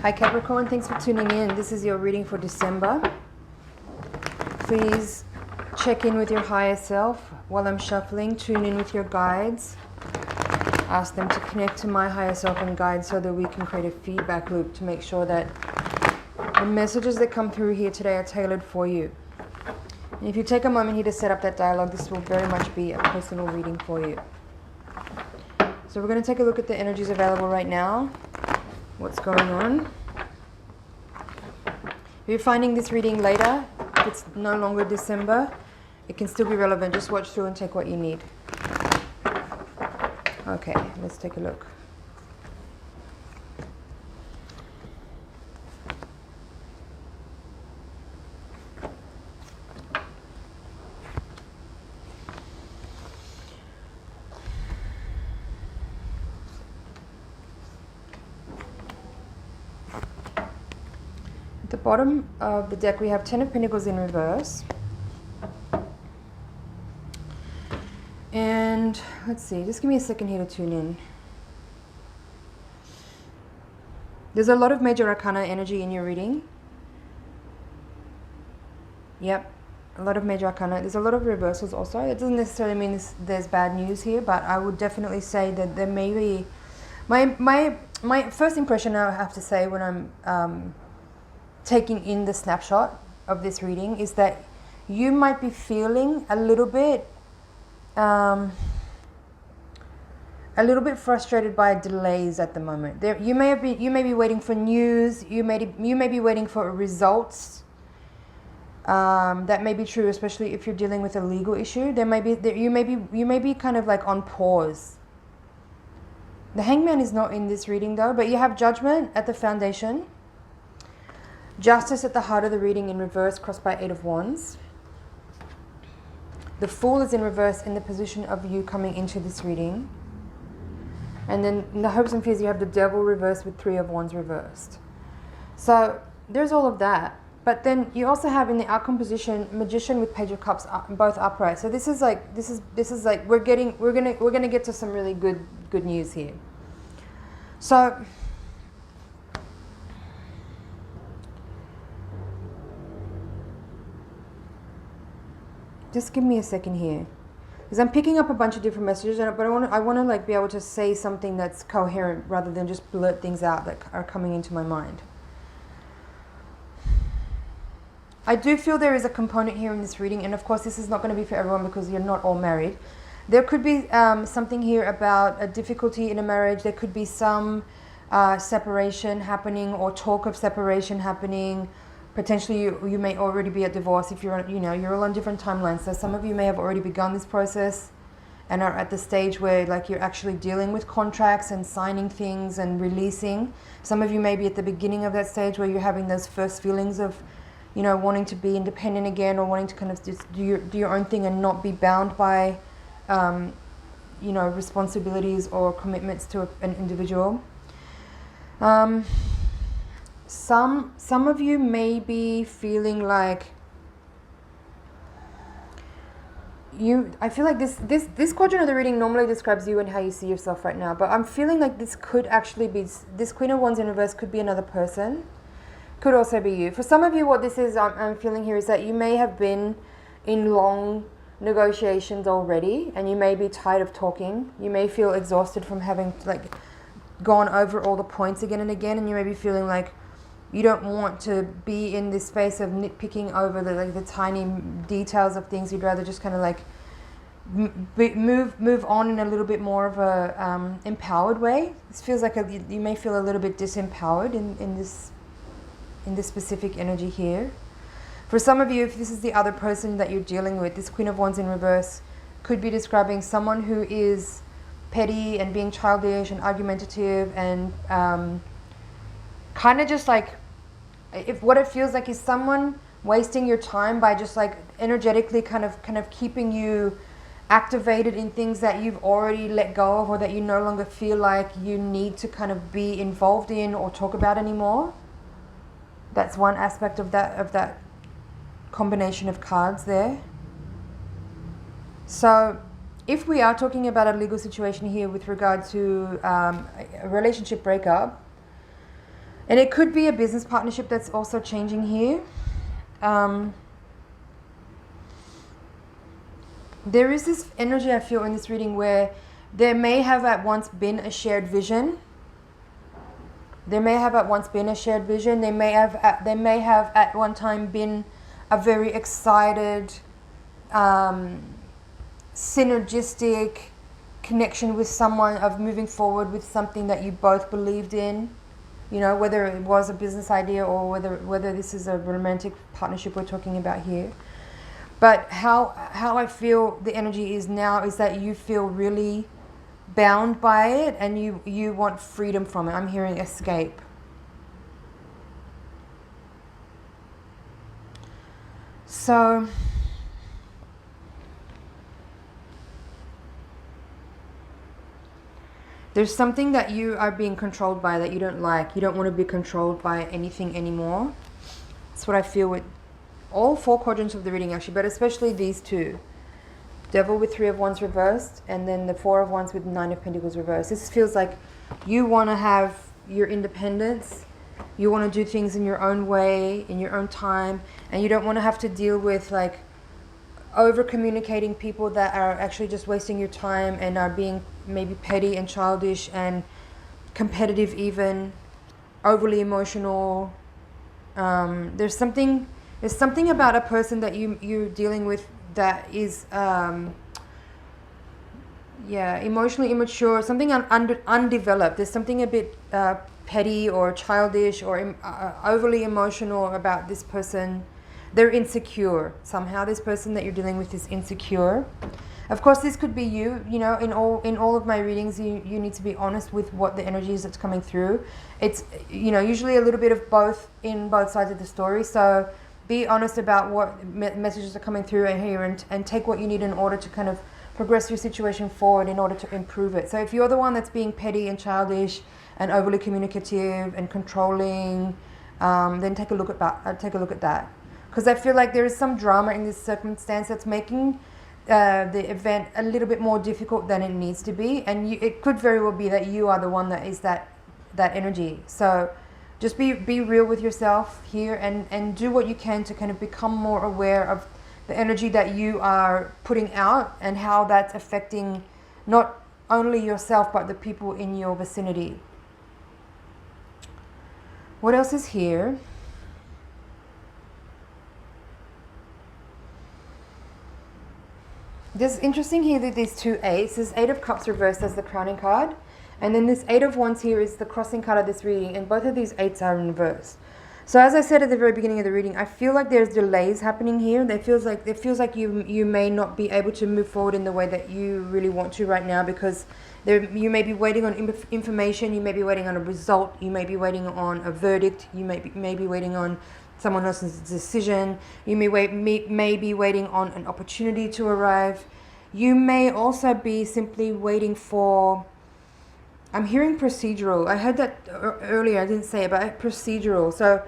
Hi Capricorn, thanks for tuning in. This is your reading for December. Please check in with your higher self while I'm shuffling. Tune in with your guides. Ask them to connect to my higher self and guides so that we can create a feedback loop to make sure that the messages that come through here today are tailored for you. And if you take a moment here to set up that dialogue, this will very much be a personal reading for you. So we're going to take a look at the energies available right now. What's going on? If you're finding this reading later, if it's no longer December, it can still be relevant. Just watch through and take what you need. Okay, let's take a look. At the bottom of the deck we have 10 of Pentacles in reverse. And let's see, just give me a second here to tune in. There's a lot of major arcana energy in your reading. Yep, a lot of major arcana. There's a lot of reversals also. It doesn't necessarily mean there's bad news here, but I would definitely say that there may be... My first impression, I have to say, when I'm taking in the snapshot of this reading, is that you might be feeling a little bit frustrated by delays at the moment. You may be waiting for news. You may be waiting for results. That may be true, especially if you're dealing with a legal issue. You may be kind of like on pause. The Hangman is not in this reading though, but you have Judgment at the foundation. Justice at the heart of the reading in reverse, crossed by 8 of Wands. The Fool is in reverse in the position of you coming into this reading. And then in the hopes and fears, you have the Devil reversed with 3 of Wands reversed. So there's all of that. But then you also have in the outcome position Magician with Page of Cups, both upright. So this is like we're gonna get to some really good news here. So just give me a second here, because I'm picking up a bunch of different messages, but I want to like be able to say something that's coherent rather than just blurt things out that are coming into my mind. I do feel there is a component here in this reading, and of course this is not going to be for everyone because you're not all married. There could be something here about a difficulty in a marriage. There could be some separation happening or talk of separation happening. Potentially you may already be at divorce if you're all on different timelines. So some of you may have already begun this process and are at the stage where like you're actually dealing with contracts and signing things and releasing. Some of you may be at the beginning of that stage where you're having those first feelings of, wanting to be independent again, or wanting to kind of just do your own thing and not be bound by, responsibilities or commitments to an individual. Some of you may be feeling like I feel like this quadrant of the reading normally describes you and how you see yourself right now, but I'm feeling like this could actually be, this Queen of Wands in reverse could be another person, could also be you. For some of you, what this is, I'm feeling here, is that you may have been in long negotiations already and you may be tired of talking. You may feel exhausted from having like gone over all the points again and again, and you may be feeling like you don't want to be in this space of nitpicking over the tiny details of things. You'd rather just kind of like move on in a little bit more of a empowered way. This feels like you may feel a little bit disempowered in this specific energy here. For some of you, if this is the other person that you're dealing with, this Queen of Wands in reverse could be describing someone who is petty and being childish and argumentative and kind of just like, if what it feels like is someone wasting your time by just like energetically kind of keeping you activated in things that you've already let go of, or that you no longer feel like you need to kind of be involved in or talk about anymore. That's one aspect of that combination of cards there. So if we are talking about a legal situation here with regard to a relationship breakup, And it could be a business partnership that's also changing here. There is this energy I feel in this reading where there may have at once been a shared vision. There may have at once been a shared vision. They may have at one time been a very excited, synergistic connection with someone, of moving forward with something that you both believed in. You know, whether it was a business idea or whether this is a romantic partnership we're talking about here. But how I feel the energy is now is that you feel really bound by it and you want freedom from it. I'm hearing escape. So there's something that you are being controlled by that you don't like. You don't want to be controlled by anything anymore. That's what I feel with all 4 quadrants of the reading actually, but especially these 2. Devil with 3 of Wands reversed, and then the 4 of Wands with 9 of Pentacles reversed. This feels like you want to have your independence. You want to do things in your own way, in your own time, and you don't want to have to deal with like over communicating people that are actually just wasting your time and are being maybe petty and childish and competitive, even overly emotional. There's something about a person that you're dealing with that is emotionally immature, something undeveloped. There's something a bit petty or childish or overly emotional about this person. They're insecure somehow. This person that you're dealing with is insecure. Of course, this could be you. You know, in all of my readings, you need to be honest with what the energy is that's coming through. It's, you know, usually a little bit of both in both sides of the story. So be honest about what messages are coming through here, and take what you need in order to kind of progress your situation forward in order to improve it. So if you're the one that's being petty and childish and overly communicative and controlling, then take a look at that. Because I feel like there is some drama in this circumstance that's making the event a little bit more difficult than it needs to be, and it could very well be that you are the one that is that energy. So just be real with yourself here, and do what you can to kind of become more aware of the energy that you are putting out and how that's affecting not only yourself but the people in your vicinity. What else is here? This is interesting here that these 2 8s. This 8 of Cups reversed as the crowning card. And then this 8 of Wands here is the crossing card of this reading. And both of these 8s are in reverse. So as I said at the very beginning of the reading, I feel like there's delays happening here. It feels like you may not be able to move forward in the way that you really want to right now, because you may be waiting on information. You may be waiting on a result. You may be waiting on a verdict. You may be waiting on someone else's decision. You may be waiting on an opportunity to arrive. You may also be simply waiting for, I'm hearing procedural. I heard that earlier, I didn't say it, but procedural. So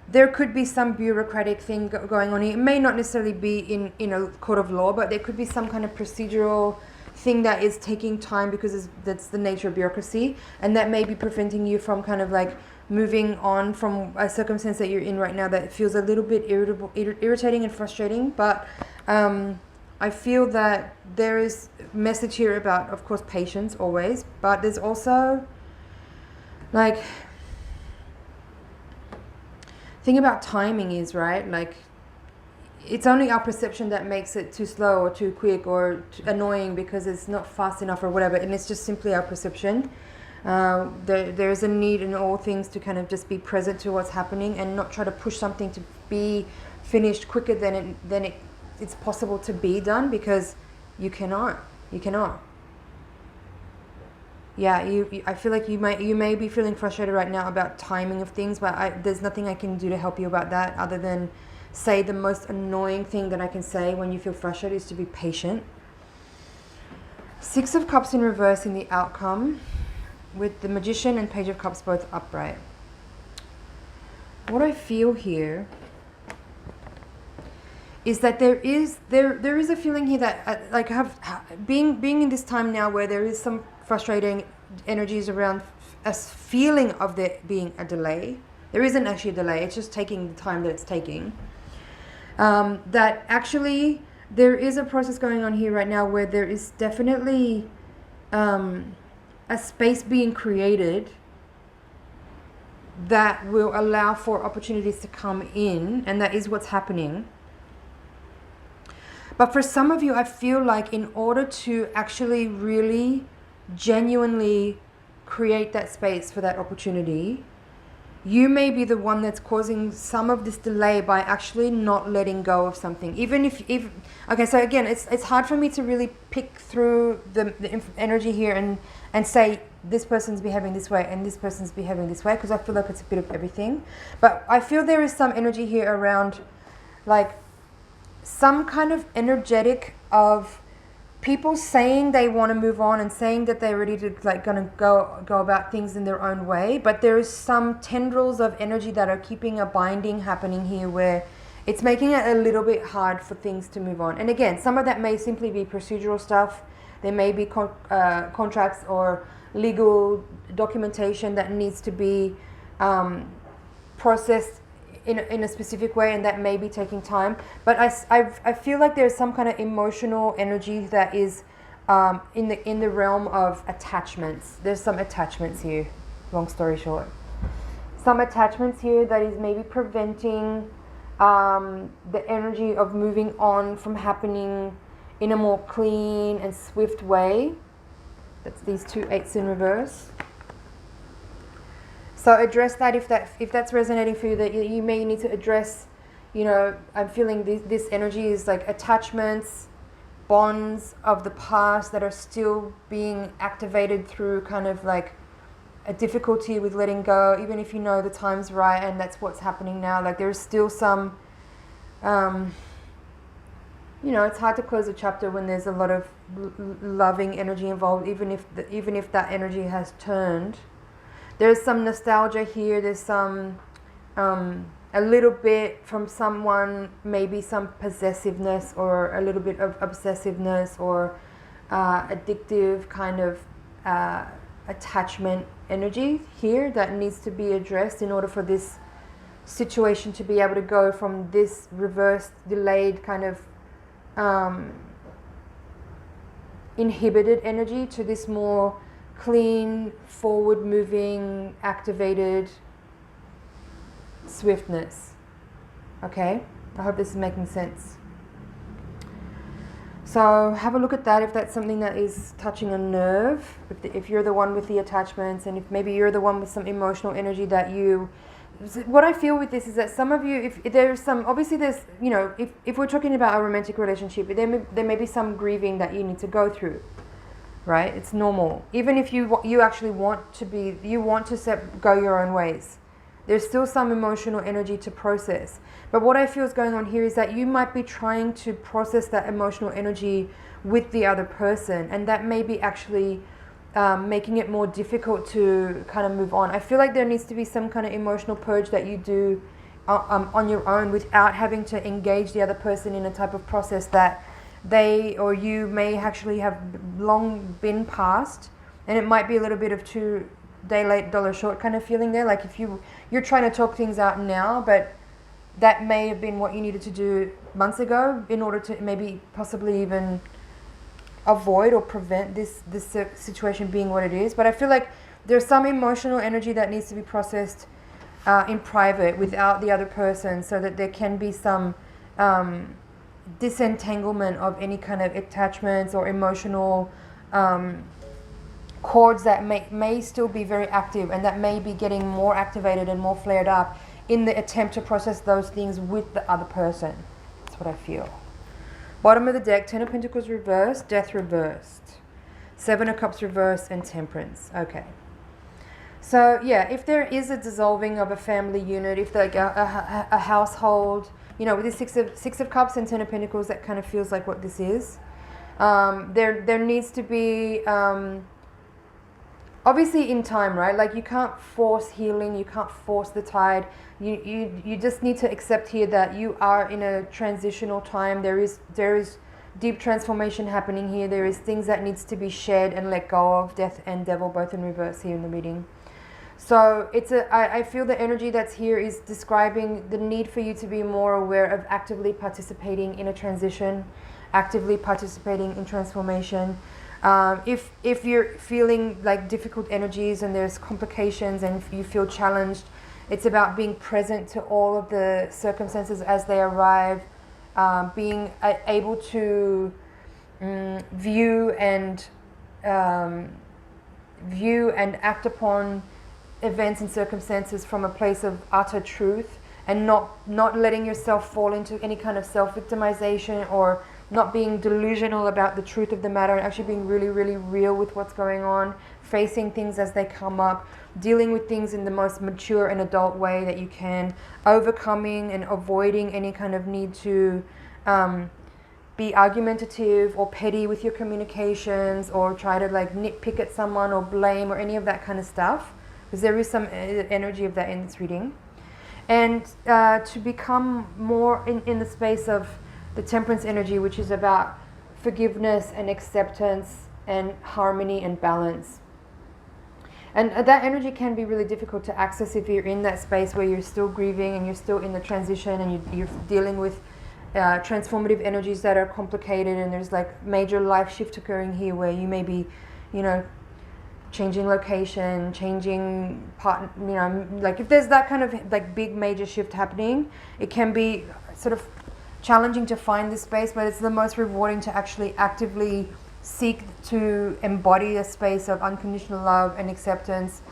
there could be some bureaucratic thing going on here. It may not necessarily be in a court of law, but there could be some kind of procedural thing that is taking time, because that's the nature of bureaucracy, and that may be preventing you from kind of like moving on from a circumstance that you're in right now that feels a little bit irritating and frustrating. But I feel that there is a message here about, of course, patience always, but there's also like, thing about timing is, right, like it's only our perception that makes it too slow or too quick or too annoying because it's not fast enough or whatever, and it's just simply our perception. There's a need in all things to kind of just be present to what's happening and not try to push something to be finished quicker than it's possible to be done, because you cannot. Yeah, I feel like you may be feeling frustrated right now about timing of things, but there's nothing I can do to help you about that other than say the most annoying thing that I can say when you feel frustrated is to be patient. 6 of Cups in reverse in the outcome, with the Magician and Page of Cups both upright. What I feel here is that there is a feeling here that being in this time now where there is some frustrating energies around feeling of there being a delay. There isn't actually a delay, it's just taking the time that it's taking. That actually there is a process going on here right now where there is definitely a space being created that will allow for opportunities to come in, and that is what's happening. But for some of you, I feel like in order to actually really genuinely create that space for that opportunity, you may be the one that's causing some of this delay by actually not letting go of something. Even if okay, so again, it's hard for me to really pick through the energy here and say this person's behaving this way and this person's behaving this way, because I feel like it's a bit of everything. But I feel there is some energy here around like some kind of energetic of people saying they want to move on and saying that they're ready to like gonna go about things in their own way, but there is some tendrils of energy that are keeping a binding happening here where it's making it a little bit hard for things to move on. And again, some of that may simply be procedural stuff. There may be contracts or legal documentation that needs to be processed in a specific way, and that may be taking time. But I feel like there's some kind of emotional energy that is in the realm of attachments. There's some attachments here, long story short. Some attachments here that is maybe preventing the energy of moving on from happening in a more clean and swift way. That's these 2 8s in reverse. So address that if that's resonating for you, that you may need to address, you know, I'm feeling this energy is like attachments, bonds of the past that are still being activated through kind of like a difficulty with letting go, even if you know the time's right and that's what's happening now. Like there's still some, you know, it's hard to close a chapter when there's a lot of loving energy involved, even if that energy has turned. There's some nostalgia here. There's some, a little bit from someone, maybe some possessiveness or a little bit of obsessiveness or addictive kind of attachment energy here that needs to be addressed in order for this situation to be able to go from this reversed, delayed kind of inhibited energy to this more clean, forward-moving, activated swiftness. Okay? I hope this is making sense. So have a look at that if that's something that is touching a nerve. If you're the one with the attachments, and if maybe you're the one with some emotional energy that you... What I feel with this is that some of you, if there's some... Obviously there's, you know, if we're talking about a romantic relationship, there may be some grieving that you need to go through. Right? It's normal. Even if you actually want to be, you want to go your own ways. There's still some emotional energy to process. But what I feel is going on here is that you might be trying to process that emotional energy with the other person, and that may be actually making it more difficult to kind of move on. I feel like there needs to be some kind of emotional purge that you do on your own without having to engage the other person in a type of process that they or you may actually have long been past, and it might be a little bit of $2 late, dollar short kind of feeling there. Like if you're trying to talk things out now, but that may have been what you needed to do months ago in order to maybe possibly even avoid or prevent this situation being what it is. But I feel like there's some emotional energy that needs to be processed in private without the other person, so that there can be some disentanglement of any kind of attachments or emotional cords that may still be very active, and that may be getting more activated and more flared up in the attempt to process those things with the other person. That's what I feel. Bottom of the deck, 10 of Pentacles reversed, Death reversed, 7 of Cups reversed, and Temperance. Okay. So yeah, if there is a dissolving of a family unit, if like a household, you know, with this six of Cups and 10 of Pentacles, that kind of feels like what this is. There needs to be, obviously in time, right? Like you can't force healing, you can't force the tide. You just need to accept here that you are in a transitional time. There is deep transformation happening here. There is things that needs to be shed and let go of. Death and Devil both in reverse here in the reading. So I feel the energy that's here is describing the need for you to be more aware of actively participating in a transition, actively participating in transformation. If you're feeling like difficult energies and there's complications and you feel challenged, it's about being present to all of the circumstances as they arrive, being able to view and act upon events and circumstances from a place of utter truth, and not letting yourself fall into any kind of self-victimization, or not being delusional about the truth of the matter, and actually being really, really real with what's going on, facing things as they come up, dealing with things in the most mature and adult way that you can, overcoming and avoiding any kind of need to be argumentative or petty with your communications, or try to like nitpick at someone or blame or any of that kind of stuff, because there is some energy of that in this reading. And to become more in the space of the temperance energy, which is about forgiveness and acceptance and harmony and balance. And that energy can be really difficult to access if you're in that space where you're still grieving and you're still in the transition and you're dealing with transformative energies that are complicated, and there's like major life shift occurring here where you may be, changing location, changing part, like if there's that kind of like big major shift happening, it can be sort of challenging to find this space, but it's the most rewarding to actually actively seek to embody a space of unconditional love and acceptance.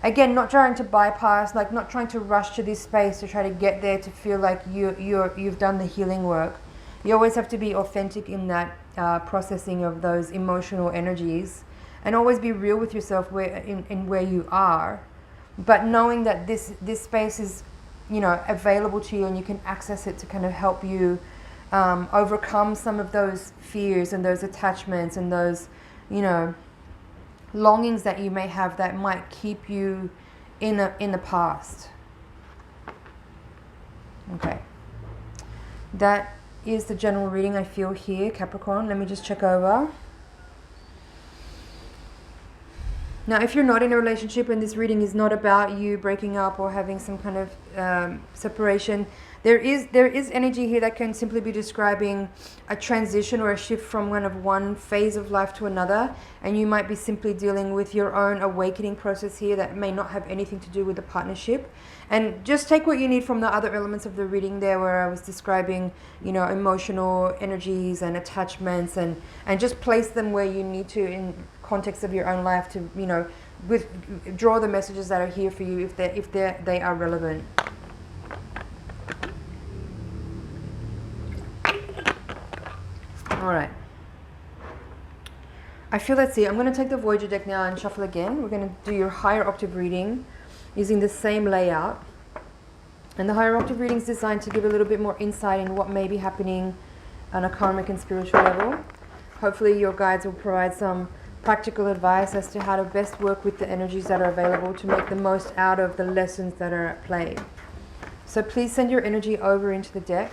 Again, not trying to bypass, like not trying to rush to this space to try to get there to feel like you've done the healing work. You always have to be authentic in that processing of those emotional energies, and always be real with yourself in where you are, but knowing that this space is available to you, and you can access it to kind of help you overcome some of those fears and those attachments and those longings that you may have that might keep you in the past. Okay, that is the general reading I feel here, Capricorn. Let me just check over. Now, if you're not in a relationship and this reading is not about you breaking up or having some kind of separation, there is energy here that can simply be describing a transition or a shift from one phase of life to another, and you might be simply dealing with your own awakening process here that may not have anything to do with the partnership. And just take what you need from the other elements of the reading there, where I was describing emotional energies and attachments, and just place them where you need to in context of your own life to draw the messages that are here for you if they are relevant. All right. I feel that's it. I'm going to take the Voyager deck now and shuffle again. We're going to do your higher octave reading using the same layout. And the higher octave reading is designed to give a little bit more insight in what may be happening on a karmic and spiritual level. Hopefully your guides will provide some practical advice as to how to best work with the energies that are available to make the most out of the lessons that are at play. So please send your energy over into the deck,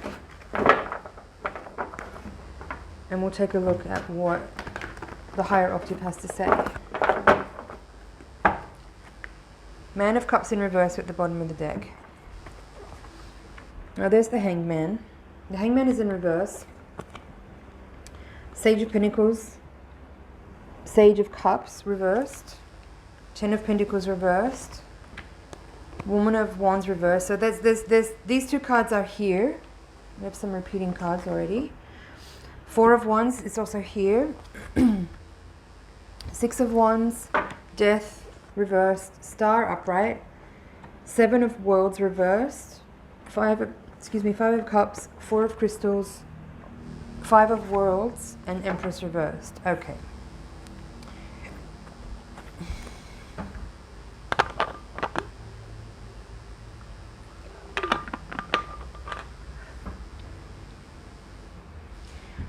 and we'll take a look at what the higher octave has to say. Man of Cups in reverse at the bottom of the deck. Now there's the Hangman. The Hangman is in reverse. Sage of Pentacles. Sage of Cups reversed. Ten of Pentacles reversed. Woman of Wands reversed. So there's these two cards are here. We have some repeating cards already. Four of Wands is also here. Six of Wands, Death reversed, Star upright. Seven of Worlds reversed. Five of Cups, Four of Crystals, Five of Worlds, and Empress reversed. Okay.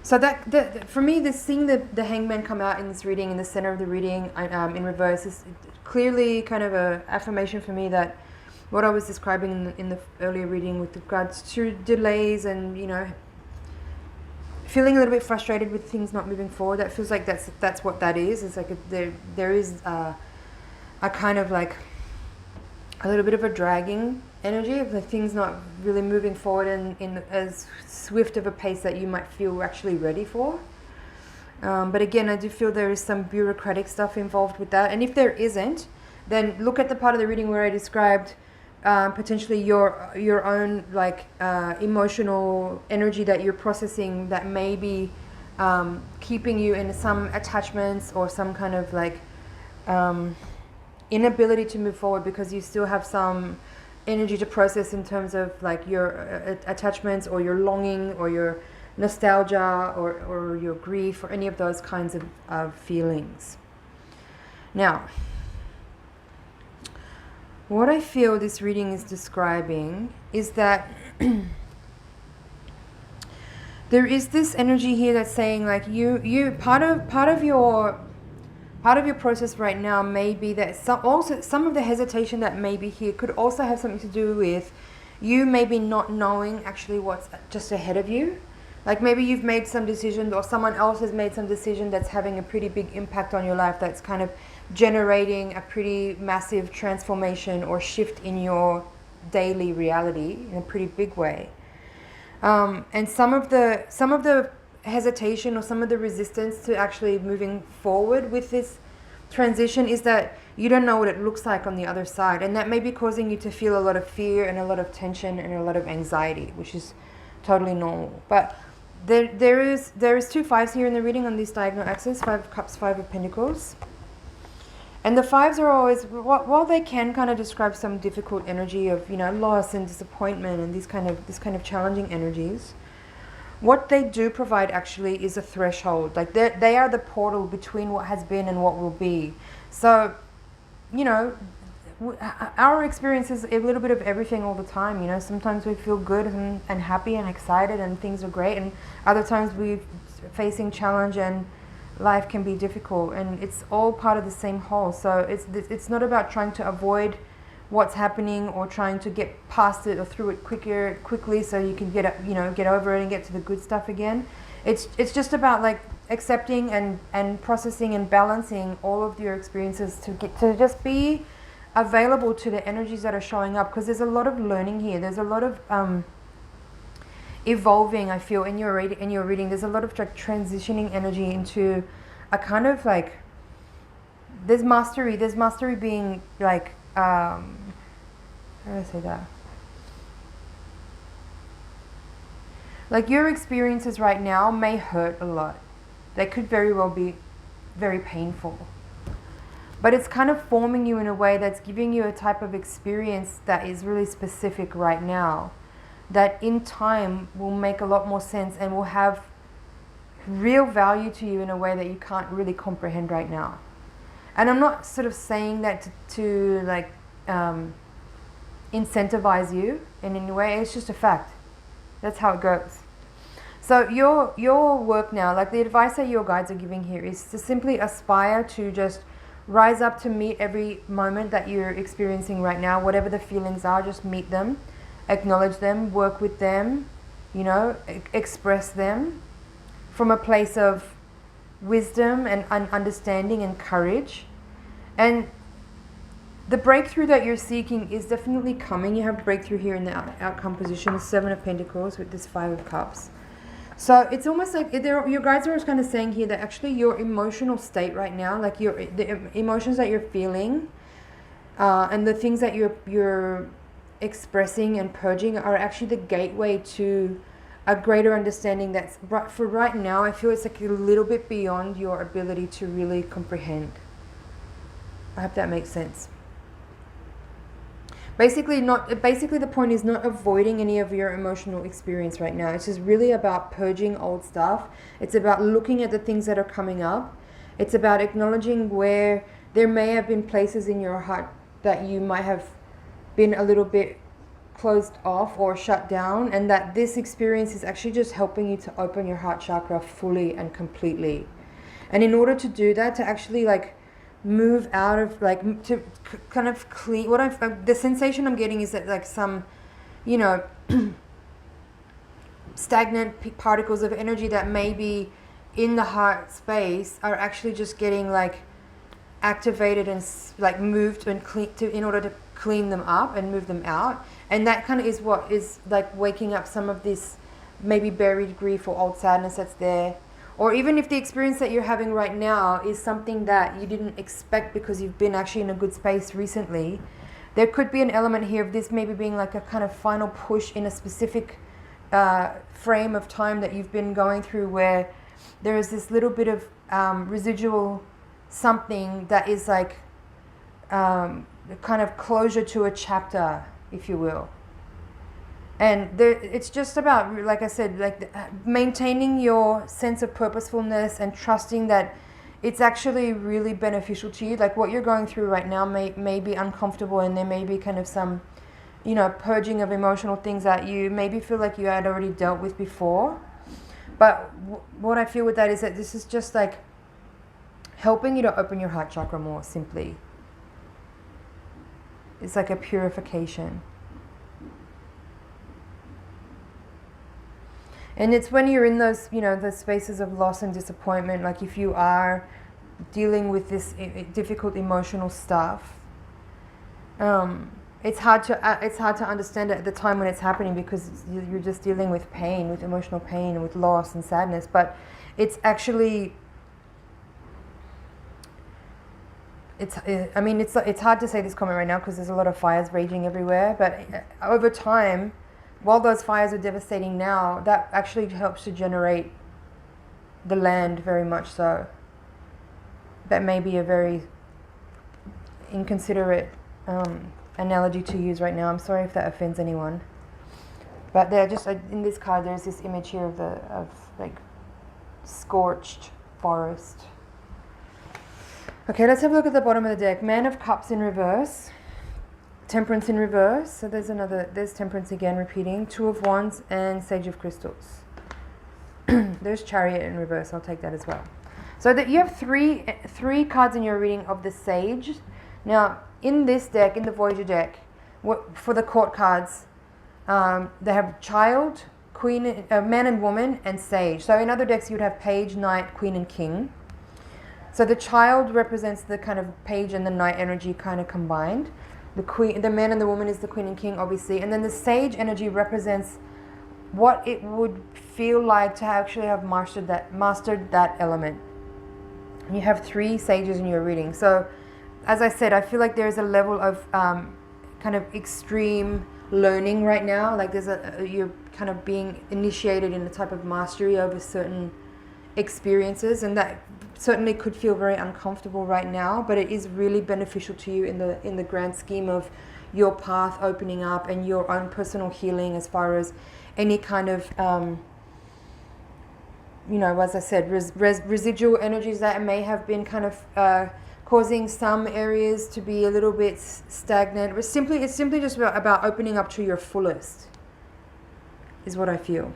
So for me, seeing the Hangman come out in this reading, in the center of the reading, in reverse, is clearly kind of a affirmation for me that what I was describing in the earlier reading with regards to delays and feeling a little bit frustrated with things not moving forward. That feels like that's what that is. It's like there is a kind of like a little bit of a dragging energy of the things not really moving forward in as swift of a pace that you might feel we're actually ready for. But again, I do feel there is some bureaucratic stuff involved with that. And if there isn't, then look at the part of the reading where I described potentially your own like emotional energy that you're processing that may be keeping you in some attachments or some kind of like inability to move forward because you still have some energy to process in terms of like your attachments or your longing or your nostalgia or your grief or any of those kinds of feelings. Now, what I feel this reading is describing is that there is this energy here that's saying like you part of your process right now may be that some of the hesitation that may be here could also have something to do with you maybe not knowing actually what's just ahead of you. Like maybe you've made some decision or someone else has made some decision that's having a pretty big impact on your life, that's kind of generating a pretty massive transformation or shift in your daily reality in a pretty big way. And some of the hesitation or some of the resistance to actually moving forward with this transition is that you don't know what it looks like on the other side, and that may be causing you to feel a lot of fear and a lot of tension and a lot of anxiety, which is totally normal. But there is 2 5s here in the reading on this diagonal axis, 5 of Cups, 5 of Pentacles. And the 5s are always, while they can kind of describe some difficult energy of, you know, loss and disappointment and this kind of challenging energies, what they do provide actually is a threshold. Like they are the portal between what has been and what will be. So, you know, our experience is a little bit of everything all the time. You know, sometimes we feel good and happy and excited and things are great, and other times we're facing challenge and life can be difficult, and it's all part of the same whole. So it's not about trying to avoid what's happening or trying to get past it or through it quickly so you can get over it and get to the good stuff again. It's just about like accepting and processing and balancing all of your experiences to get to just be available to the energies that are showing up, because there's a lot of learning here. There's a lot of evolving, I feel, in your reading. There's a lot of like transitioning energy into a kind of like there's mastery being like how do I say that? Like your experiences right now may hurt a lot. They could very well be very painful. But it's kind of forming you in a way that's giving you a type of experience that is really specific right now, that in time will make a lot more sense and will have real value to you in a way that you can't really comprehend right now. And I'm not sort of saying that to like incentivize you in any way. It's just a fact. That's how it goes. So your work now, like the advice that your guides are giving here, is to simply aspire to just rise up to meet every moment that you're experiencing right now. Whatever the feelings are, just meet them, acknowledge them, work with them, you know, express them from a place of wisdom and understanding and courage. And the breakthrough that you're seeking is definitely coming. You have breakthrough here in the outcome position, the 7 of Pentacles with this 5 of Cups. So it's almost like your guides are kind of saying here that actually your emotional state right now, like the emotions that you're feeling and the things that you're expressing and purging are actually the gateway to a greater understanding that's, for right now, I feel it's like a little bit beyond your ability to really comprehend. I hope that makes sense. Basically, the point is not avoiding any of your emotional experience right now. It's just really about purging old stuff. It's about looking at the things that are coming up. It's about acknowledging where there may have been places in your heart that you might have been a little bit closed off or shut down, and that this experience is actually just helping you to open your heart chakra fully and completely. And in order to do that, to actually like move out of like to kind of clean the sensation I'm getting is that like some, you know, stagnant particles of energy that may be in the heart space are actually just getting like activated and like moved and in order to clean them up and move them out. And that kind of is what is like waking up some of this maybe buried grief or old sadness that's there. Or even if the experience that you're having right now is something that you didn't expect because you've been actually in a good space recently, there could be an element here of this maybe being like a kind of final push in a specific frame of time that you've been going through, where there is this little bit of residual something that is like kind of closure to a chapter, if you will. And it's just about, like I said, like maintaining your sense of purposefulness and trusting that it's actually really beneficial to you. Like what you're going through right now may be uncomfortable, and there may be kind of some, you know, purging of emotional things that you maybe feel like you had already dealt with before. But what I feel with that is that this is just like helping you to open your heart chakra more simply. It's like a purification. And it's when you're in those, you know, the spaces of loss and disappointment, like if you are dealing with this difficult emotional stuff, it's hard to understand it at the time when it's happening, because you're just dealing with pain, with emotional pain and with loss and sadness. But it's actually, it's hard to say this comment right now because there's a lot of fires raging everywhere. But over time, while those fires are devastating now, that actually helps to generate the land very much so. That may be a very inconsiderate analogy to use right now. I'm sorry if that offends anyone. But they're just in this card. There's this image here of like scorched forest. Okay, let's have a look at the bottom of the deck. Man of Cups in reverse. Temperance in reverse. So there's Temperance again repeating. Two of Wands and Sage of Crystals. There's Chariot in reverse. I'll take that as well. So that you have three cards in your reading of the Sage. Now, in this deck, in the Voyager deck, for the court cards, they have Child, Queen, Man and Woman, and Sage. So in other decks, you'd have Page, Knight, Queen, and King. So the Child represents the kind of Page and the Knight energy kind of combined. The Man and the Woman is the Queen and King, obviously. And then the Sage energy represents what it would feel like to actually have mastered that element. And you have three Sages in your reading. So, as I said, I feel like there's a level of kind of extreme learning right now. Like you're kind of being initiated in a type of mastery over certain experiences, and that certainly could feel very uncomfortable right now, but it is really beneficial to you in the grand scheme of your path opening up and your own personal healing, as far as any kind of as I said, residual energies that may have been kind of causing some areas to be a little bit stagnant. It's simply just about opening up to your fullest, is what I feel.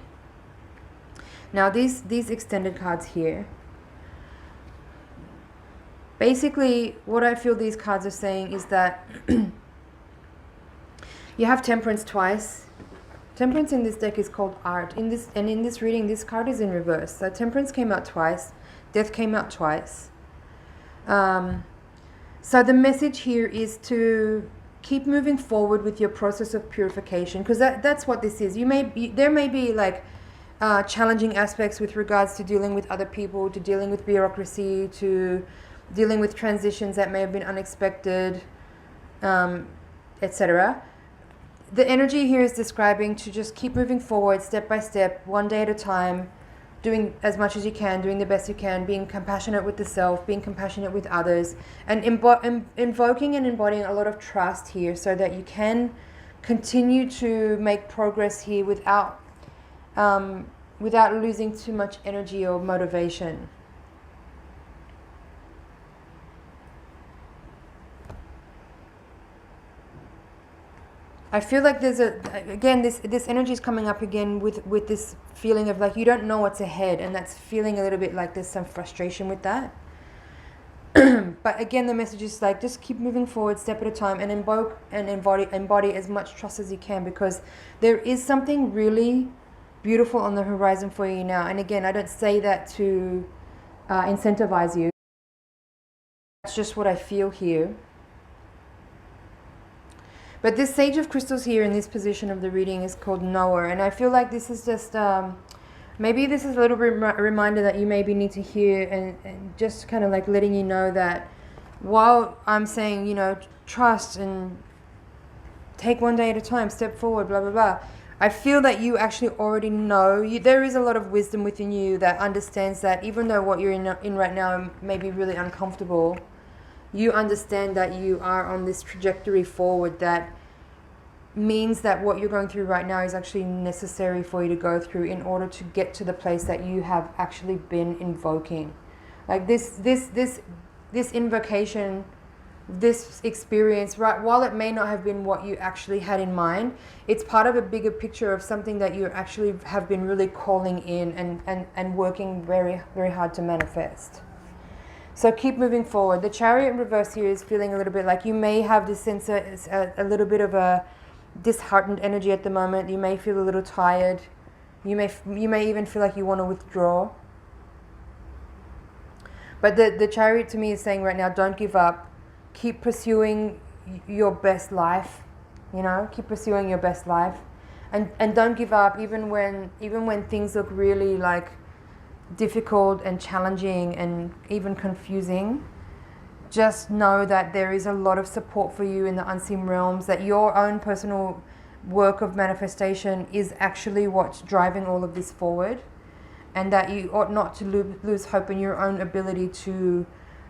Now these extended cards here, basically what I feel these cards are saying is that you have Temperance twice. Temperance in this deck is called Art. In this reading, this card is in reverse. So Temperance came out twice, Death came out twice. So the message here is to keep moving forward with your process of purification, because that's what this is. There may be like challenging aspects with regards to dealing with other people, to dealing with bureaucracy, to dealing with transitions that may have been unexpected, etc. The energy here is describing to just keep moving forward step by step, one day at a time, doing as much as you can, doing the best you can, being compassionate with the self, being compassionate with others, and invoking and embodying a lot of trust here so that you can continue to make progress here without losing too much energy or motivation. I feel like there's this energy is coming up again with this feeling of like you don't know what's ahead, and that's feeling a little bit like there's some frustration with that. But again, the message is like just keep moving forward step at a time, and invoke and embody as much trust as you can, because there is something really beautiful on the horizon for you now. And again, I don't say that to incentivize you. just what I feel here. But this Sage of Crystals here in this position of the reading is called Knower. And I feel like this is just, maybe this is a little bit a reminder that you maybe need to hear, and just kind of like letting you know that while I'm saying, you know, trust and take one day at a time, step forward, blah, blah, blah, I feel that you actually already know, there is a lot of wisdom within you that understands that even though what you're in right now may be really uncomfortable, you understand that you are on this trajectory forward that means that what you're going through right now is actually necessary for you to go through in order to get to the place that you have actually been invoking. Like this invocation, this experience, right, while it may not have been what you actually had in mind, it's part of a bigger picture of something that you actually have been really calling in and working very, very hard to manifest. So keep moving forward. The Chariot in reverse here is feeling a little bit like you may have this sense of a little bit of a disheartened energy at the moment. You may feel a little tired. You may even feel like you want to withdraw. But the Chariot to me is saying right now, don't give up. Keep pursuing your best life. You know, keep pursuing your best life, and don't give up even when things look really like difficult and challenging and even confusing. Just know that there is a lot of support for you in the unseen realms, that your own personal work of manifestation is actually what's driving all of this forward, and that you ought not to lose hope in your own ability to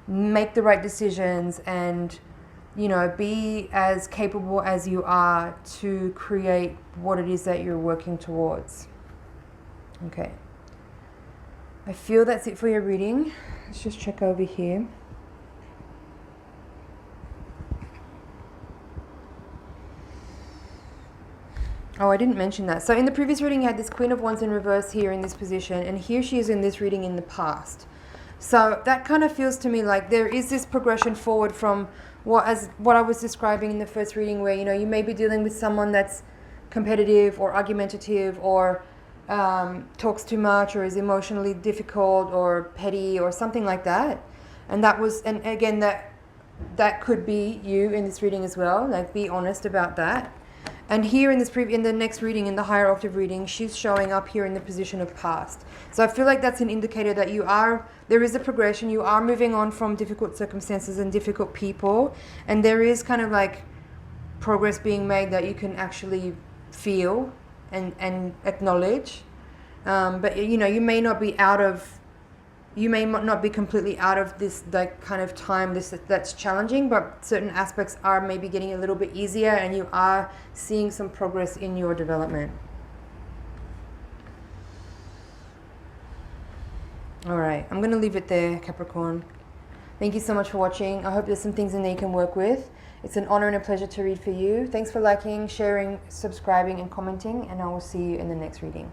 make the right decisions and, you know, be as capable as you are to create what it is that you're working towards. Okay. I feel that's it for your reading. Let's just check over here. Oh, I didn't mention that. So in the previous reading, you had this Queen of Wands in reverse here in this position, and here she is in this reading in the past. So that kind of feels to me like there is this progression forward from what I was describing in the first reading, where, you know, you may be dealing with someone that's competitive or argumentative or talks too much or is emotionally difficult or petty or something like that. And again, that could be you in this reading as well. Like, be honest about that. And here in the next reading, in the higher octave reading, she's showing up here in the position of past. So I feel like that's an indicator that there is a progression. You are moving on from difficult circumstances and difficult people. And there is kind of like progress being made that you can actually feel and acknowledge. But, you know, you may not be completely out of this like kind of time that's challenging, but certain aspects are maybe getting a little bit easier, and you are seeing some progress in your development. All right, I'm going to leave it there, Capricorn. Thank you so much for watching. I hope there's some things in there you can work with. It's an honor and a pleasure to read for you. Thanks for liking, sharing, subscribing, and commenting, and I will see you in the next reading.